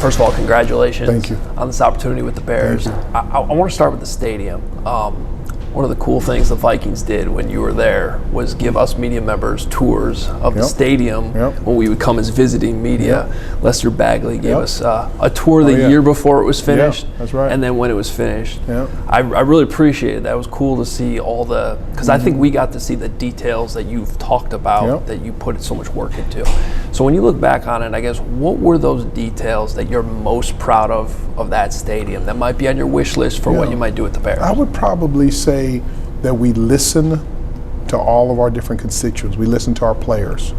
First of all, congratulations. Thank you. On this opportunity with the Bears. Thank you. I want to start with the stadium. One of the cool things the Vikings did when you were there was give us media members tours of the stadium when we would come as visiting media. Lester Bagley gave us a tour the year before it was finished. That's right. And then when it was finished. I really appreciated that. It was cool to see all the, because I think we got to see the details that you've talked about that you put so much work into. So when you look back on it, I guess, what were those details that you're most proud of that stadium that might be on your wish list for what you might do with the Bears? I would probably say that we listen to all of our different constituents. We listen to our players.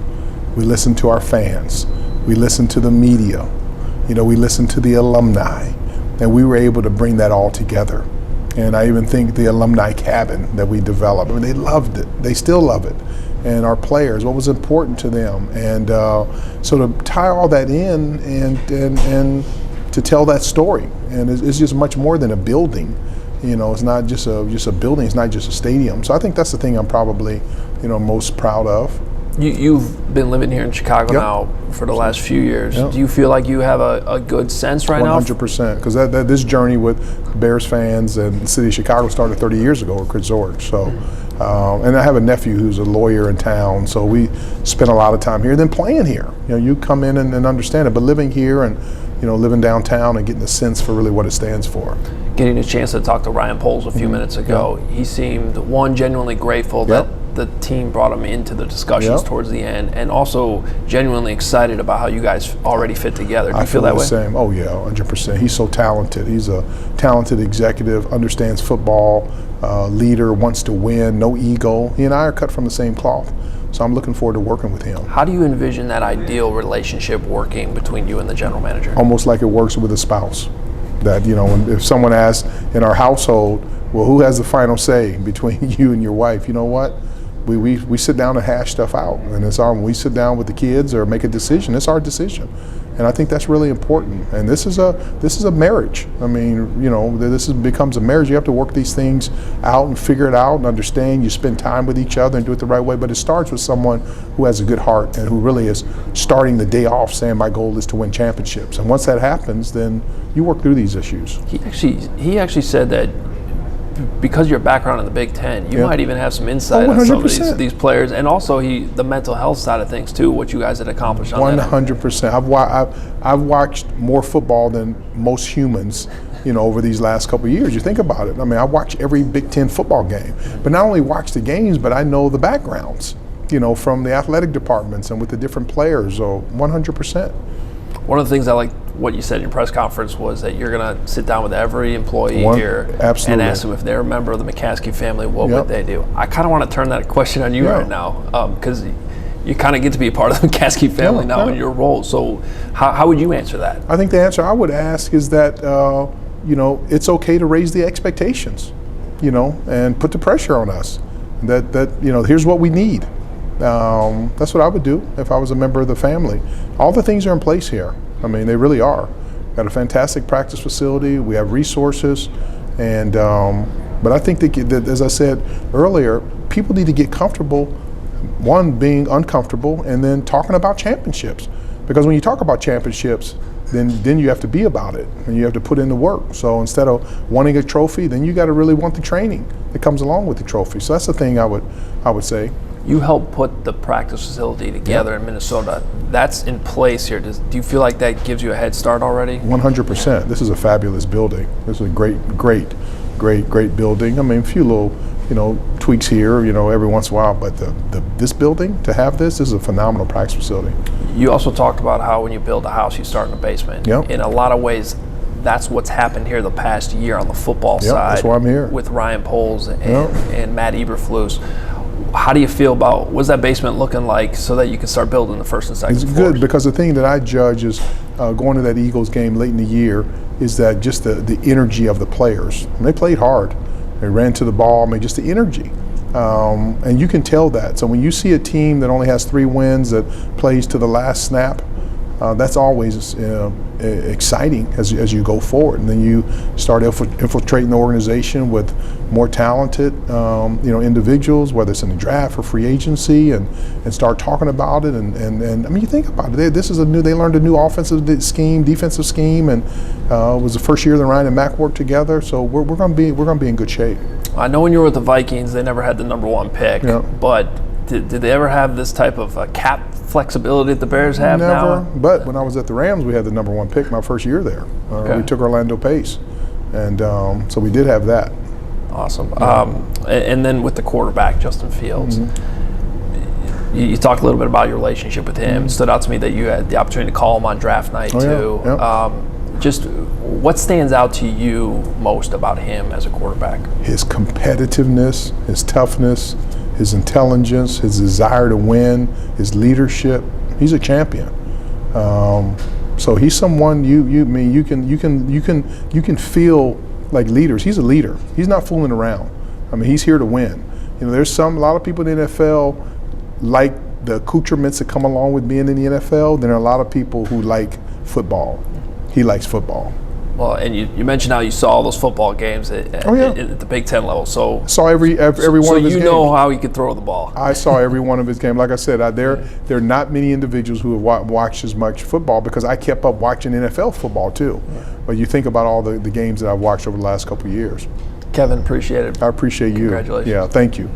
We listen to our fans. We listen to the media. We listen to the alumni. And we were able to bring that all together. And I even think the alumni cabin that we developed, they loved it. They still love it. And our players, what was important to them. And so to tie all that in and to tell that story. And it's just much more than a building. It's not just a building. It's not just a stadium. So I think that's the thing I'm probably, most proud of. You've been living here in Chicago now for the last few years. Do you feel like you have a good sense right now? 100%. Because this journey with Bears fans and the city of Chicago started 30 years ago with Chris Zorich. So, and I have a nephew who's a lawyer in town. So we spent a lot of time here. Then playing here. You come in and understand it. But living here and living downtown and getting a sense for really what it stands for. Getting a chance to talk to Ryan Poles a few minutes ago, he seemed, genuinely grateful that the team brought him into the discussions towards the end, and also genuinely excited about how you guys already fit together. Do you feel that way? Same. Oh yeah, 100%. He's so talented. He's a talented executive, understands football, leader, wants to win, no ego. He and I are cut from the same cloth. So I'm looking forward to working with him. How do you envision that ideal relationship working between you and the general manager? Almost like it works with a spouse. That, if someone asks in our household, well, who has the final say between you and your wife? You know what? We sit down and hash stuff out. And when we sit down with the kids or make a decision, it's our decision. And I think that's really important. And this is a marriage. This becomes a marriage. You have to work these things out and figure it out and understand. You spend time with each other and do it the right way. But it starts with someone who has a good heart and who really is starting the day off saying, my goal is to win championships. And once that happens, then you work through these issues. He actually said that because of your background in the Big Ten, you might even have some insight on some of these players, and also the mental health side of things too, what you guys had accomplished on 100%. I've watched more football than most humans, over these last couple of years. You think about it. I watch every Big Ten football game, but not only watch the games, but I know the backgrounds, from the athletic departments and with the different players. So 100%. One of the things I liked what you said in your press conference was that you're going to sit down with every employee here and ask them if they're a member of the McCaskey family, what would they do? I kind of want to turn that question on you right now, because you kind of get to be a part of the McCaskey family now in your role. So how would you answer that? I think the answer I would ask is that, it's okay to raise the expectations, and put the pressure on us. That here's what we need. That's what I would do if I was a member of the family. All the things are in place here. They really are. Got a fantastic practice facility. We have resources, and but I think that, as I said earlier, people need to get comfortable. One, being uncomfortable, and then talking about championships. Because when you talk about championships, then you have to be about it, and you have to put in the work. So instead of wanting a trophy, then you got to really want the training that comes along with the trophy. So that's the thing I would say. You helped put the practice facility together in Minnesota. That's in place here. Do you feel like that gives you a head start already? 100%. This is a fabulous building. This is a great building. A few little, tweaks here, every once in a while. But this building, to have this is a phenomenal practice facility. You also talked about how when you build a house, you start in the basement. In a lot of ways, that's what's happened here the past year on the football side. That's why I'm here. With Ryan Poles and Matt Eberflus. How do you feel about what's that basement looking like so that you can start building the first and second floors? It's good, because the thing that I judge is going to that Eagles game late in the year is that just the energy of the players. And they played hard. They ran to the ball. Just the energy. And you can tell that. So when you see a team that only has 3 wins, that plays to the last snap, that's always exciting as you go forward. And then you start infiltrating the organization with more talented individuals, whether it's in the draft or free agency, and start talking about it. And I mean, you think about it. They learned a new offensive scheme, defensive scheme, and it was the first year that Ryan and Mac worked together. So we're going to be in good shape. I know when you were with the Vikings, they never had the number 1 pick, but did they ever have this type of cap flexibility that the Bears have now? Never. But when I was at the Rams, we had the number 1 pick my first year there. We took Orlando Pace, and so we did have that. Awesome. And then with the quarterback, Justin Fields, you talked a little bit about your relationship with him. It stood out to me that you had the opportunity to call him on draft night too. Yeah. Just what stands out to you most about him as a quarterback? His competitiveness, his toughness, his intelligence, his desire to win, his leadership. He's a champion. So he's someone you can feel like leaders. He's a leader. He's not fooling around. I mean, he's here to win. There's a lot of people in the NFL like the accoutrements that come along with being in the NFL. Then there are a lot of people who like football. He likes football. Well, and you mentioned how you saw all those football games at the Big Ten level. So saw every one of his games. So you know how he could throw the ball. I saw every one of his games. Like I said, there are not many individuals who have watched as much football, because I kept up watching NFL football too. But you think about all the games that I've watched over the last couple of years. Kevin, appreciate it. I appreciate you. Congratulations. Yeah, thank you.